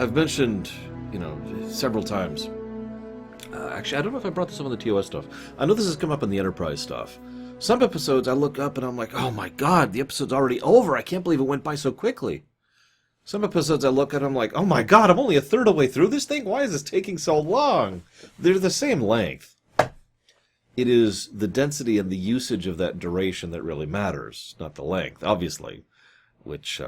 I've mentioned, several times. Actually, I don't know if I brought this up on the TOS stuff. I know this has come up in the Enterprise stuff. Some episodes I look up and I'm like, oh my god, the episode's already over. I can't believe it went by so quickly. Some episodes I look at and I'm like, oh my god, I'm only a third of the way through this thing? Why is this taking so long? They're the same length. It is the density and the usage of that duration that really matters, not the length, obviously, which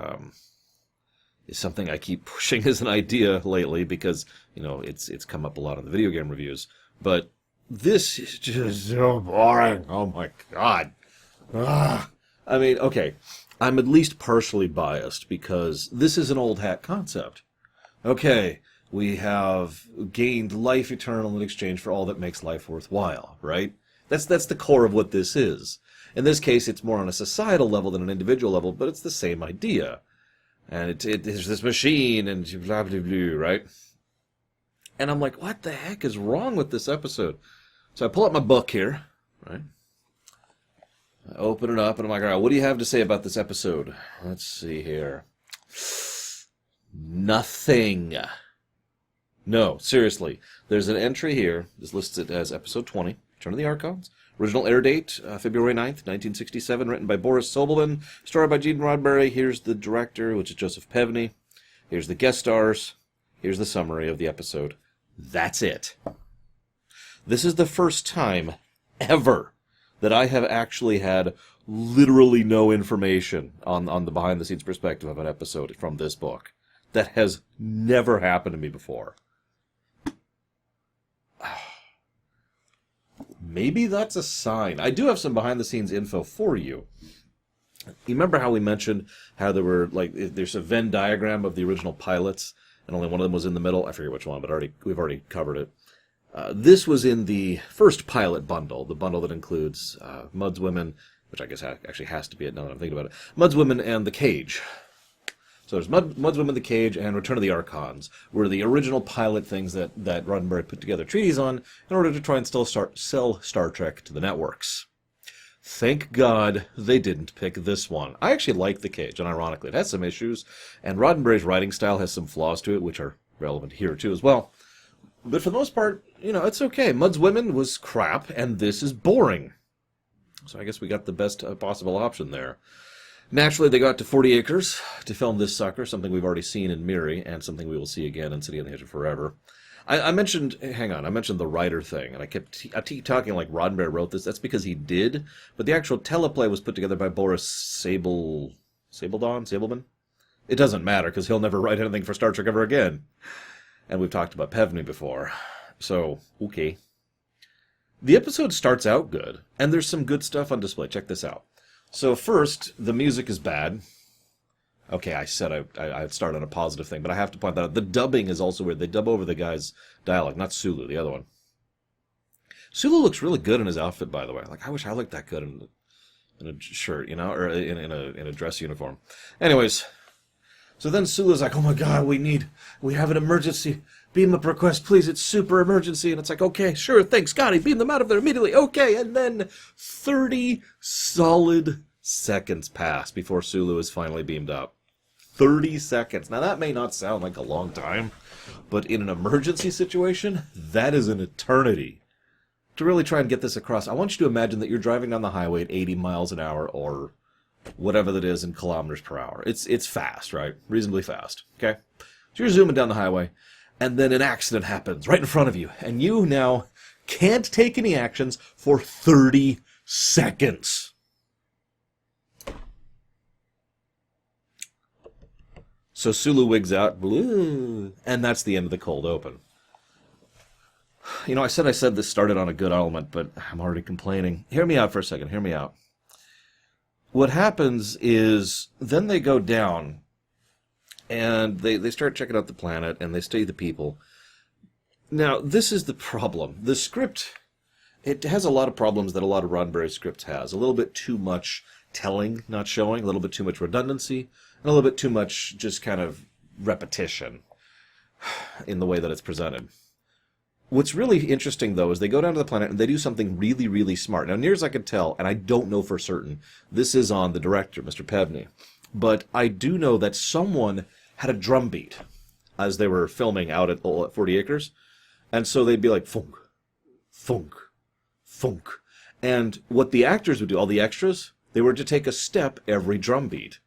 is something I keep pushing as an idea lately because, it's come up a lot in the video game reviews. But this is just so boring. Oh my god. Ugh. I mean, okay, I'm at least partially biased because this is an old hat concept. Okay, we have gained life eternal in exchange for all that makes life worthwhile, right? That's the core of what this is. In this case, it's more on a societal level than an individual level, but it's the same idea. And there's this machine and blah, blah, blah, right? And I'm like, what the heck is wrong with this episode? So I pull up my book here, right? I open it up and I'm like, all right, what do you have to say about this episode? Let's see here. Nothing. No, seriously. There's an entry here. This lists it as episode 20, Return of the Archons. Original air date, February 9th, 1967, written by Boris Sobelman, story by Gene Roddenberry. Here's the director, which is Joseph Pevney. Here's the guest stars. Here's the summary of the episode. That's it. This is the first time ever that I have actually had literally no information on the behind-the-scenes perspective of an episode from this book. That has never happened to me before. Maybe that's a sign. I do have some behind-the-scenes info for you. You remember how we mentioned how there were, there's a Venn diagram of the original pilots, and only one of them was in the middle? I forget which one, but we've already covered it. This was in the first pilot bundle, the bundle that includes Mudd's Women, which I guess actually has to be it now that I'm thinking about it. Mudd's Women and The Cage. So there's Mudd's Women, The Cage, and Return of the Archons were the original pilot things that Roddenberry put together treaties on in order to try and still sell Star Trek to the networks. Thank God they didn't pick this one. I actually like The Cage, and ironically, it has some issues, and Roddenberry's writing style has some flaws to it, which are relevant here, too, as well. But for the most part, it's okay. Mudd's Women was crap, and this is boring. So I guess we got the best possible option there. Naturally, they got to 40 acres to film this sucker, something we've already seen in Miri, and something we will see again in City on the Edge of Forever. I mentioned the writer thing, and I keep talking like Roddenberry wrote this. That's because he did, but the actual teleplay was put together by Boris Sabelman? It doesn't matter, because he'll never write anything for Star Trek ever again. And we've talked about Pevney before. So, okay. The episode starts out good, and there's some good stuff on display. Check this out. So first, the music is bad. Okay, I said I'd start on a positive thing, but I have to point that out. The dubbing is also weird. They dub over the guy's dialogue, not Sulu, the other one. Sulu looks really good in his outfit, by the way. I wish I looked that good in a shirt, or in a dress uniform. Anyways, so then Sulu's like, oh my god, we have an emergency. Beam up request, please, it's super emergency. And it's like, okay, sure, thanks, Scotty, beam them out of there immediately. Okay, and then 30 solid seconds pass before Sulu is finally beamed up. 30 seconds. Now, that may not sound like a long time, but in an emergency situation, that is an eternity. To really try and get this across, I want you to imagine that you're driving down the highway at 80 miles an hour or whatever that is in kilometers per hour. It's fast, right? Reasonably fast, okay? So you're zooming down the highway, and then an accident happens right in front of you, and you now can't take any actions for 30 seconds. So Sulu wigs out, and that's the end of the cold open. I said this started on a good element, but I'm already complaining. Hear me out for a second, hear me out. What happens is, then they go down, and they start checking out the planet, and they study the people. Now, this is the problem. The script, it has a lot of problems that a lot of Roddenberry scripts has. A little bit too much telling, not showing, a little bit too much redundancy, and a little bit too much just kind of repetition in the way that it's presented. What's really interesting, though, is they go down to the planet and they do something really, really smart. Now, near as I can tell, and I don't know for certain, this is on the director, Mr. Pevney, but I do know that someone had a drum beat. as they were filming out at 40 Acres. And so they'd be like, funk, funk, funk. And what the actors would do, all the extras, they were to take a step every drum beat.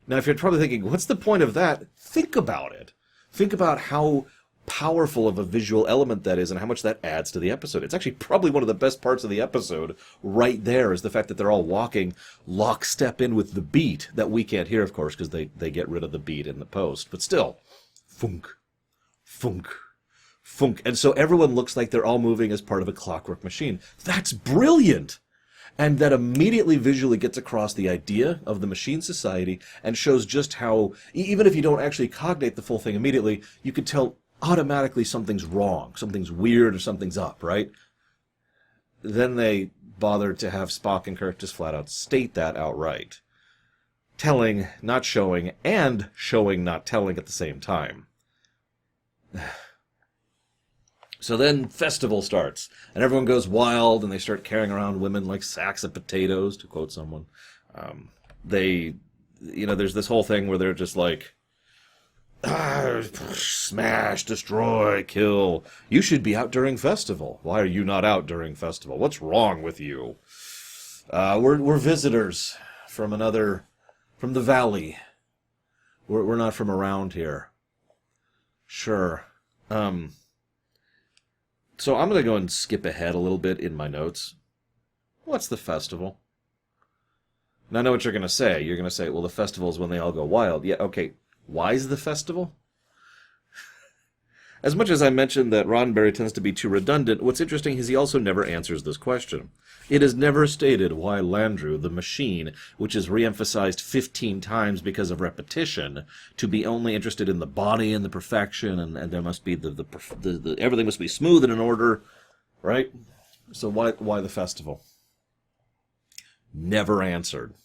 Now, if you're probably thinking, what's the point of that? Think about it. Think about how powerful of a visual element that is and how much that adds to the episode. It's actually probably one of the best parts of the episode right there is the fact that they're all walking lockstep in with the beat that we can't hear, of course, because they get rid of the beat in the post. But still, funk, funk, funk. And so everyone looks like they're all moving as part of a clockwork machine. That's brilliant! And that immediately visually gets across the idea of the machine society and shows just how, even if you don't actually cognate the full thing immediately, you could tell automatically something's wrong, something's weird, or something's up, right? Then they bothered to have Spock and Kirk just flat out state that outright. Telling, not showing, and showing, not telling at the same time. So then festival starts, and everyone goes wild, and they start carrying around women like sacks of potatoes, to quote someone. There's this whole thing where they're just like, smash, destroy, kill. You should be out during festival. Why are you not out during festival? What's wrong with you? We're visitors from the valley. We're not from around here. Sure. So I'm going to go and skip ahead a little bit in my notes. What's the festival? And I know what you're going to say. You're going to say, well, the festival is when they all go wild. Yeah, okay. Why's the festival? As much as I mentioned that Roddenberry tends to be too redundant, what's interesting is he also never answers this question. It is never stated why Landru, the machine, which is re-emphasized 15 times because of repetition, to be only interested in the body and the perfection, and there must be the everything must be smooth and in order, right? So why the festival? Never answered.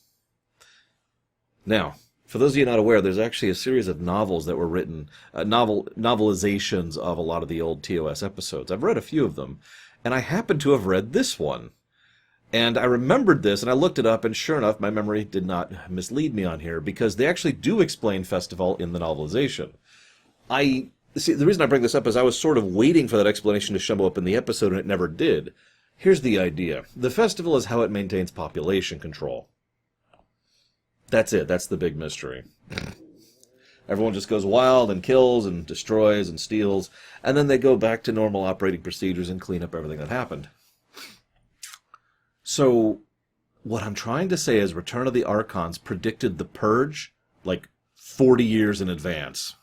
Now, for those of you not aware, there's actually a series of novels that were written, novelizations of a lot of the old TOS episodes. I've read a few of them, and I happen to have read this one. And I remembered this, and I looked it up, and sure enough, my memory did not mislead me on here, because they actually do explain festival in the novelization. See, the reason I bring this up is I was sort of waiting for that explanation to show up in the episode, and it never did. Here's the idea. The festival is how it maintains population control. That's it. That's the big mystery. Everyone just goes wild and kills and destroys and steals, and then they go back to normal operating procedures and clean up everything that happened. So, what I'm trying to say is Return of the Archons predicted the Purge like 40 years in advance.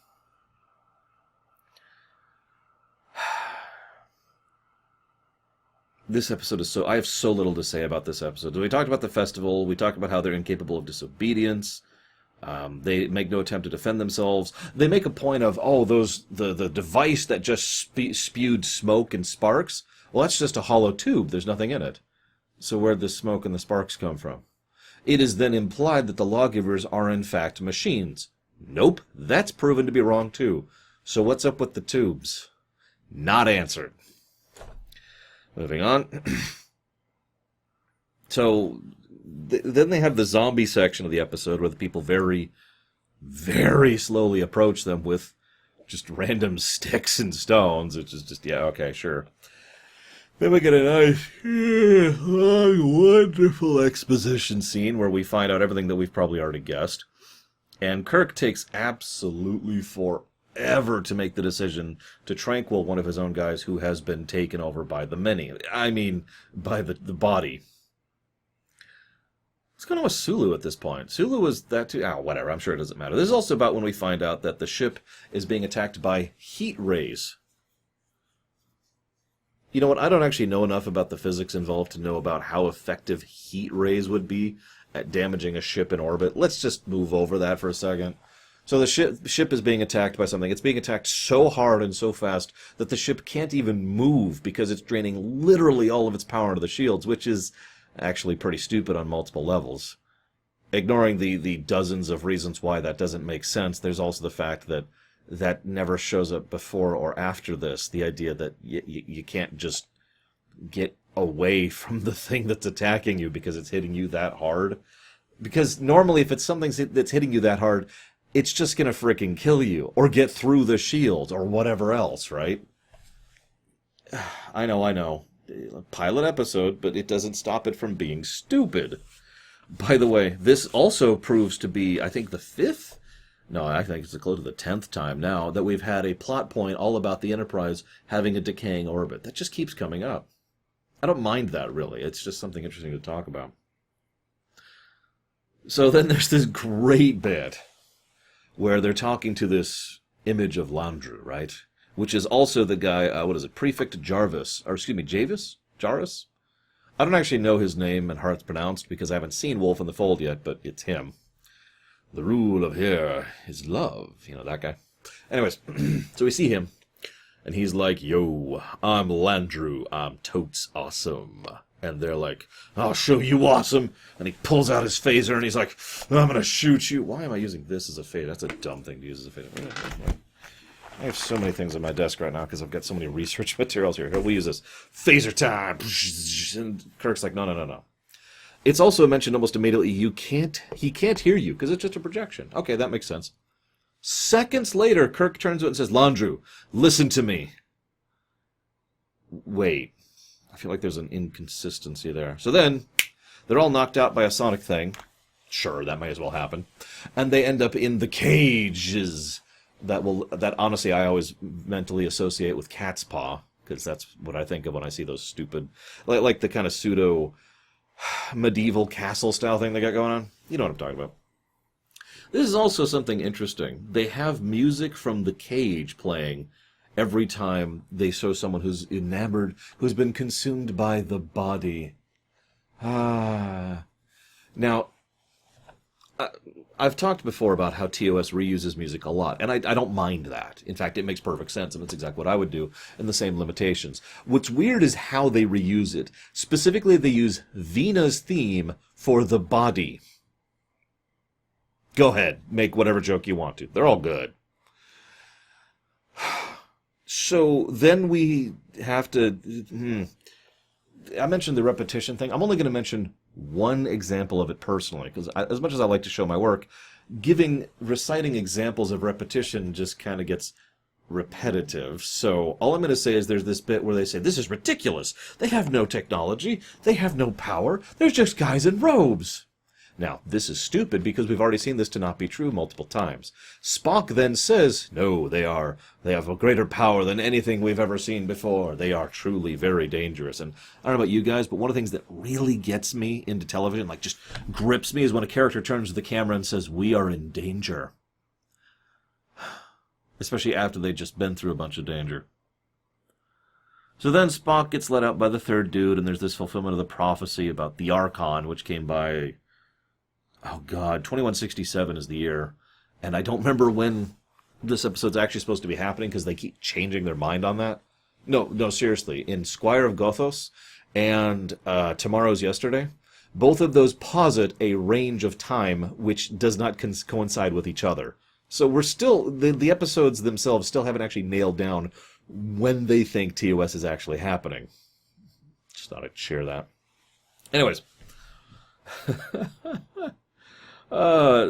This episode is I have so little to say about this episode. We talked about the festival. We talked about how they're incapable of disobedience. They make no attempt to defend themselves. They make a point of, the device that just spewed smoke and sparks. Well, that's just a hollow tube. There's nothing in it. So where'd the smoke and the sparks come from? It is then implied that the lawgivers are in fact machines. Nope, that's proven to be wrong too. So what's up with the tubes? Not answered. Moving on. So, then they have the zombie section of the episode where the people very, very slowly approach them with just random sticks and stones, which is just, yeah, okay, sure. Then we get a nice, long, wonderful exposition scene where we find out everything that we've probably already guessed. And Kirk takes absolutely forever to make the decision to tranquil one of his own guys who has been taken over by the many. I mean, by the body. What's going on with Sulu at this point? Sulu was that too? Whatever, I'm sure it doesn't matter. This is also about when we find out that the ship is being attacked by heat rays. You know what, I don't actually know enough about the physics involved to know about how effective heat rays would be at damaging a ship in orbit. Let's just move over that for a second. So the ship is being attacked by something. It's being attacked so hard and so fast that the ship can't even move because it's draining literally all of its power into the shields, which is actually pretty stupid on multiple levels. Ignoring the dozens of reasons why that doesn't make sense, there's also the fact that that never shows up before or after this. The idea that you can't just get away from the thing that's attacking you because it's hitting you that hard. Because normally if it's something that's hitting you that hard, it's just gonna frickin' kill you, or get through the shield, or whatever else, right? I know. Pilot episode, but it doesn't stop it from being stupid. By the way, this also proves to be, I think, the 5th? No, I think it's close to the 10th time now that we've had a plot point all about the Enterprise having a decaying orbit. That just keeps coming up. I don't mind that, really. It's just something interesting to talk about. So then there's this great bit where they're talking to this image of Landru, right? Which is also the guy, Prefect Jarvis, or excuse me, Jarvis? I don't actually know his name and how it's pronounced because I haven't seen Wolf in the Fold yet, but it's him. The rule of here is love. You know, that guy. Anyways, so we see him, and he's like, yo, I'm Landru, I'm totes awesome. And they're like, I'll show you awesome. And he pulls out his phaser, and he's like, I'm going to shoot you. Why am I using this as a phaser? That's a dumb thing to use as a phaser. I have so many things on my desk right now because I've got so many research materials here. We use this. Phaser time. And Kirk's like, no. It's also mentioned almost immediately, he can't hear you because it's just a projection. Okay, that makes sense. Seconds later, Kirk turns to it and says, Landru, listen to me. Wait. I feel like there's an inconsistency there. So then, they're all knocked out by a sonic thing. Sure, that may as well happen. And they end up in the cages. That honestly I always mentally associate with cat's paw, because that's what I think of when I see those stupid, like the kind of pseudo medieval castle style thing they got going on. You know what I'm talking about. This is also something interesting. They have music from the cage playing every time they show someone who's enamored, who's been consumed by the body. Now, I've talked before about how TOS reuses music a lot, and I don't mind that. In fact, it makes perfect sense, and it's exactly what I would do, and the same limitations. What's weird is how they reuse it. Specifically, they use Vina's theme for the body. Go ahead, make whatever joke you want to. They're all good. So then we have to... I mentioned the repetition thing. I'm only going to mention one example of it personally, because as much as I like to show my work, reciting examples of repetition just kind of gets repetitive. So all I'm going to say is there's this bit where they say, this is ridiculous. They have no technology. They have no power. They're just guys in robes. Now, this is stupid because we've already seen this to not be true multiple times. Spock then says, no, they have a greater power than anything we've ever seen before. They are truly very dangerous. And I don't know about you guys, but one of the things that really gets me into television, like just grips me, is when a character turns to the camera and says, we are in danger. Especially after they've just been through a bunch of danger. So then Spock gets let out by the third dude, and there's this fulfillment of the prophecy about the Archon, which came by... Oh, God, 2167 is the year. And I don't remember when this episode's actually supposed to be happening because they keep changing their mind on that. No, seriously. In Squire of Gothos and Tomorrow's Yesterday, both of those posit a range of time which does not coincide with each other. So we're still... The episodes themselves still haven't actually nailed down when they think TOS is actually happening. Just thought I'd share that. Anyways...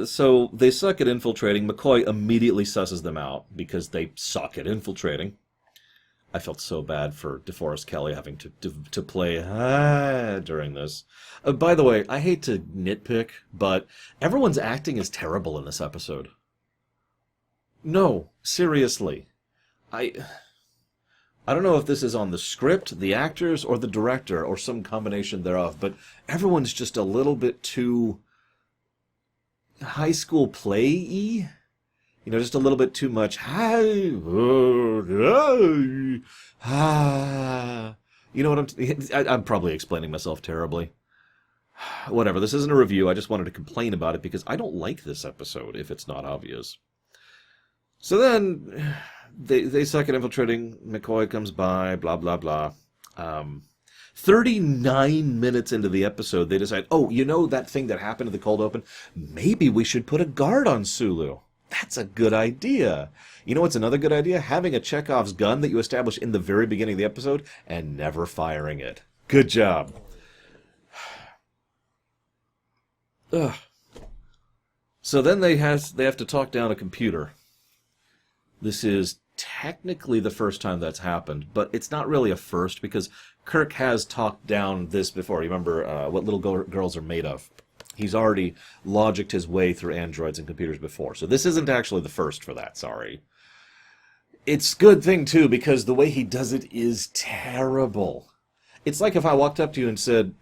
So they suck at infiltrating. McCoy immediately susses them out because they suck at infiltrating. I felt so bad for DeForest Kelley having to play during this. By the way, I hate to nitpick, but everyone's acting is terrible in this episode. No, seriously. I don't know if this is on the script, the actors, or the director, or some combination thereof, but everyone's just a little bit too... high school play-y? You know, just a little bit too much. You know what I'm probably explaining myself terribly. Whatever, this isn't a review. I just wanted to complain about it because I don't like this episode, if it's not obvious. So then, they suck at infiltrating. McCoy comes by, blah, blah, blah. 39 minutes into the episode, they decide, oh, you know that thing that happened in the cold open? Maybe we should put a guard on Sulu. That's a good idea. You know what's another good idea? Having a Chekhov's gun that you establish in the very beginning of the episode and never firing it. Good job. Ugh. So then they have to talk down a computer. This is technically the first time that's happened, but it's not really a first because Kirk has talked down this before. You remember what little girls are made of. He's already logicked his way through androids and computers before. So this isn't actually the first for that, sorry. It's a good thing, too, because the way he does it is terrible. It's like if I walked up to you and said,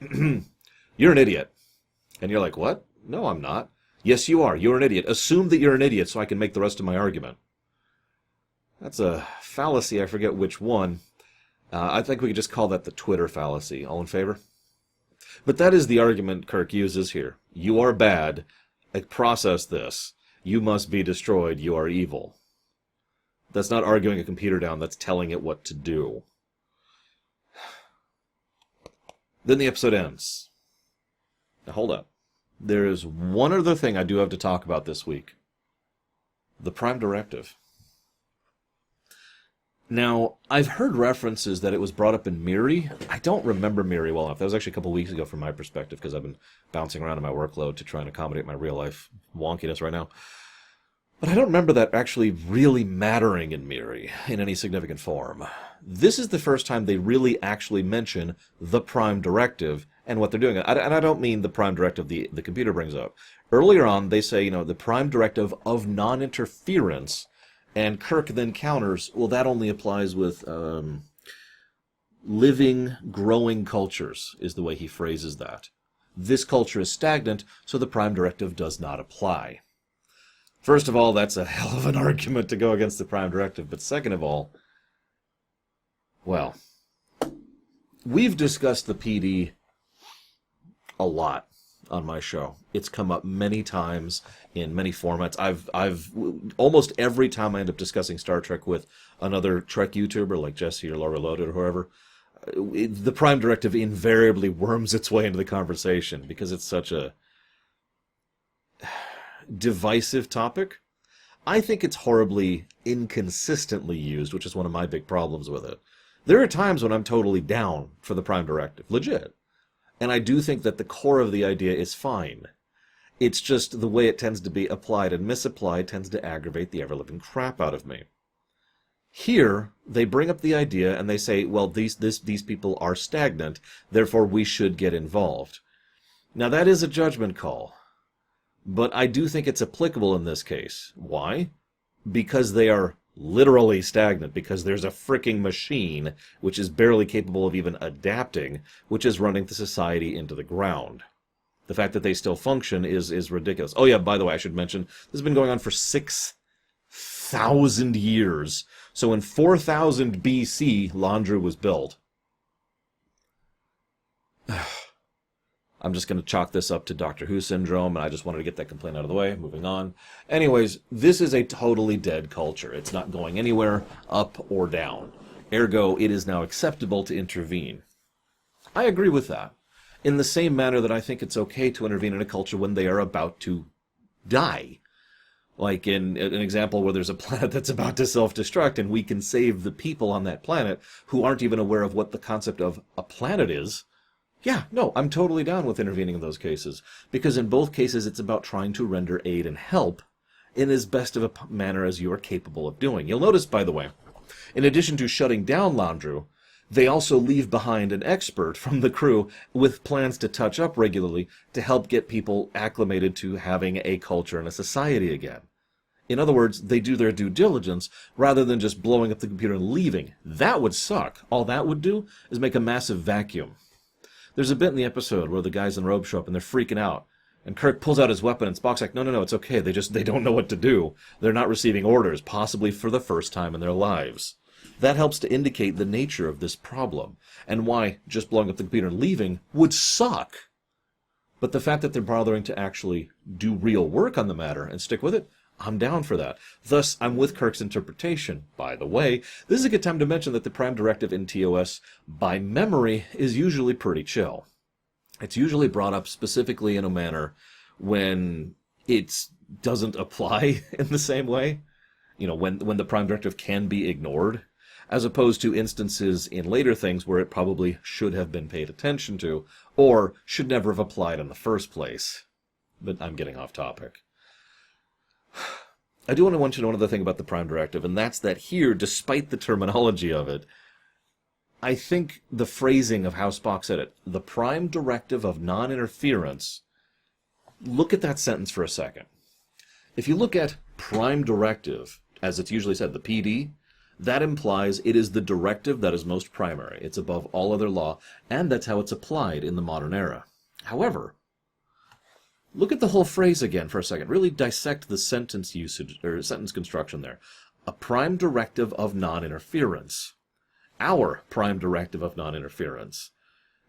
you're an idiot. And you're like, what? No, I'm not. Yes, you are. You're an idiot. Assume that you're an idiot so I can make the rest of my argument. That's a fallacy. I forget which one. I think we could just call that the Twitter fallacy. All in favor? But that is the argument Kirk uses here. You are bad. Process this. You must be destroyed. You are evil. That's not arguing a computer down. That's telling it what to do. Then the episode ends. Now, hold up. There is one other thing I do have to talk about this week. The Prime Directive. Now, I've heard references that it was brought up in Miri. I don't remember Miri well enough. That was actually a couple weeks ago from my perspective, because I've been bouncing around in my workload to try and accommodate my real-life wonkiness right now. But I don't remember that actually really mattering in Miri in any significant form. This is the first time they really actually mention the Prime Directive and what they're doing. And I don't mean the Prime Directive the computer brings up. Earlier on, they say, the Prime Directive of non-interference. And Kirk then counters, well, that only applies with living, growing cultures, is the way he phrases that. This culture is stagnant, so the Prime Directive does not apply. First of all, that's a hell of an argument to go against the Prime Directive. But second of all, well, we've discussed the PD a lot on my show. It's come up many times in many formats. I've almost every time I end up discussing Star Trek with another Trek YouTuber like Jesse or Laura Loaded or whoever, the Prime Directive invariably worms its way into the conversation because it's such a divisive topic. I think it's horribly inconsistently used, which is one of my big problems with it. There are times when I'm totally down for the Prime Directive, legit. And I do think that the core of the idea is fine. It's just the way it tends to be applied and misapplied tends to aggravate the ever-living crap out of me. Here, they bring up the idea and they say, well, these people are stagnant, therefore we should get involved. Now that is a judgment call. But I do think it's applicable in this case. Why? Because they are literally stagnant, because there's a freaking machine which is barely capable of even adapting, which is running the society into the ground. The fact that they still function is ridiculous. Oh yeah, by the way, I should mention, this has been going on for 6,000 years. So in 4000 BC, Landru was built. I'm just going to chalk this up to Doctor Who syndrome, and I just wanted to get that complaint out of the way. Moving on. Anyways, this is a totally dead culture. It's not going anywhere, up or down. Ergo, it is now acceptable to intervene. I agree with that. In the same manner that I think it's okay to intervene in a culture when they are about to die. Like in an example where there's a planet that's about to self-destruct, and we can save the people on that planet who aren't even aware of what the concept of a planet is. Yeah, no, I'm totally down with intervening in those cases, because in both cases it's about trying to render aid and help in as best of a manner as you are capable of doing. You'll notice, by the way, in addition to shutting down Landru, they also leave behind an expert from the crew with plans to touch up regularly to help get people acclimated to having a culture and a society again. In other words, they do their due diligence rather than just blowing up the computer and leaving. That would suck. All that would do is make a massive vacuum. There's a bit in the episode where the guys in robes show up and they're freaking out. And Kirk pulls out his weapon and Spock's like, no, it's okay. They don't know what to do. They're not receiving orders, possibly for the first time in their lives. That helps to indicate the nature of this problem and why just blowing up the computer and leaving would suck. But the fact that they're bothering to actually do real work on the matter and stick with it, I'm down for that. Thus, I'm with Kirk's interpretation. By the way, this is a good time to mention that the Prime Directive in TOS, by memory, is usually pretty chill. It's usually brought up specifically in a manner when it doesn't apply in the same way. When the Prime Directive can be ignored, as opposed to instances in later things where it probably should have been paid attention to, or should never have applied in the first place. But I'm getting off topic. I do want to mention one other thing about the Prime Directive, and that's that here, despite the terminology of it, I think the phrasing of how Spock said it, the Prime Directive of non-interference, look at that sentence for a second. If you look at Prime Directive, as it's usually said, the PD, that implies it is the directive that is most primary. It's above all other law, and that's how it's applied in the modern era. However, look at the whole phrase again for a second. Really dissect the sentence usage, or sentence construction there. A prime directive of non-interference. Our prime directive of non-interference.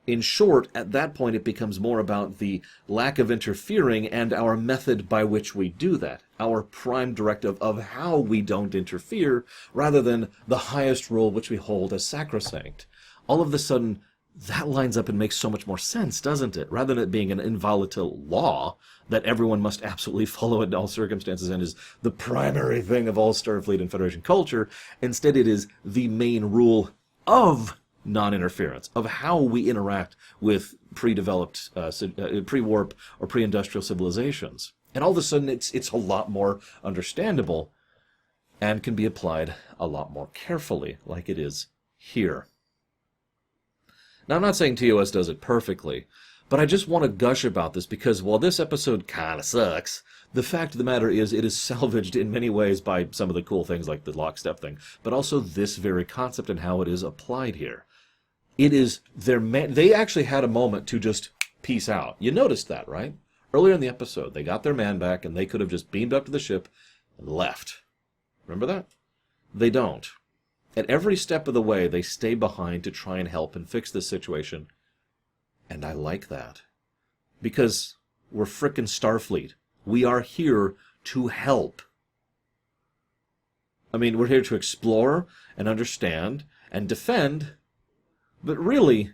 In short, at that point it becomes more about the lack of interfering and our method by which we do that. Our prime directive of how we don't interfere, rather than the highest rule which we hold as sacrosanct. All of a sudden, that lines up and makes so much more sense, doesn't it? Rather than it being an inviolate law that everyone must absolutely follow in all circumstances and is the primary thing of all Starfleet and Federation culture, instead it is the main rule of non-interference, of how we interact with pre-developed, pre-warp or pre-industrial civilizations. And all of a sudden it's a lot more understandable and can be applied a lot more carefully, like it is here. Now, I'm not saying TOS does it perfectly, but I just want to gush about this because while this episode kind of sucks, the fact of the matter is it is salvaged in many ways by some of the cool things like the lockstep thing, but also this very concept and how it is applied here. It is they actually had a moment to just peace out. You noticed that, right? Earlier in the episode, they got their man back and they could have just beamed up to the ship and left. Remember that? They don't. At every step of the way, they stay behind to try and help and fix this situation. And I like that. Because we're frickin' Starfleet. We are here to help. I mean, we're here to explore and understand and defend. But really,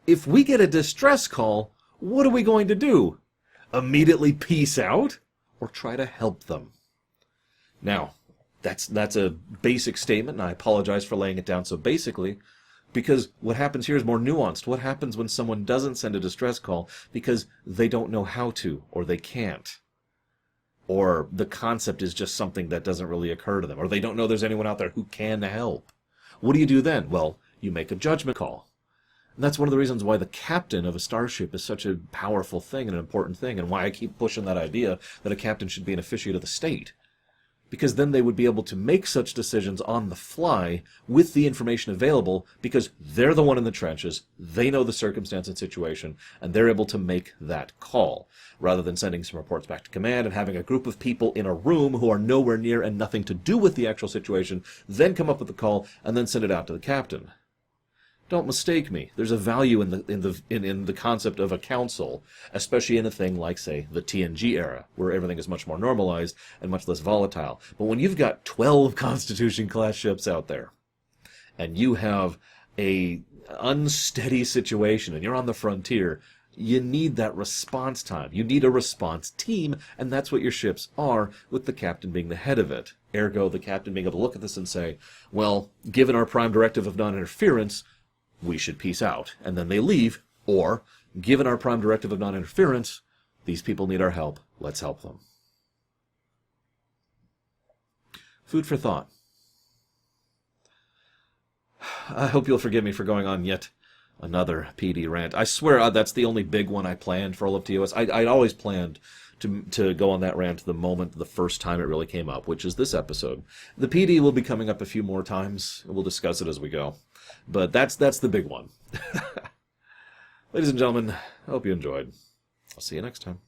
if we get a distress call, what are we going to do? Immediately peace out? Or try to help them? Now, that's a basic statement, and I apologize for laying it down so basically, because what happens here is more nuanced. What happens when someone doesn't send a distress call because they don't know how to, or they can't? Or the concept is just something that doesn't really occur to them, or they don't know there's anyone out there who can help. What do you do then? Well, you make a judgment call. And that's one of the reasons why the captain of a starship is such a powerful thing and an important thing, and why I keep pushing that idea that a captain should be an officiate of the state. Because then they would be able to make such decisions on the fly with the information available, because they're the one in the trenches, they know the circumstance and situation, and they're able to make that call, rather than sending some reports back to command and having a group of people in a room who are nowhere near and nothing to do with the actual situation, then come up with the call and then send it out to the captain. Don't mistake me. There's a value in the concept of a council, especially in a thing like, say, the TNG era, where everything is much more normalized and much less volatile. But when you've got 12 Constitution-class ships out there, and you have a unsteady situation, and you're on the frontier, you need that response time. You need a response team, and that's what your ships are, with the captain being the head of it. Ergo, the captain being able to look at this and say, well, given our prime directive of non-interference, we should peace out. And then they leave, or, given our prime directive of non-interference, these people need our help, let's help them. Food for thought. I hope you'll forgive me for going on yet another PD rant. I swear that's the only big one I planned for all of TOS. I'd always planned to go on that rant the first time it really came up, which is this episode. The PD will be coming up a few more times. We'll discuss it as we go. But that's the big one. Ladies and gentlemen, I hope you enjoyed. I'll see you next time.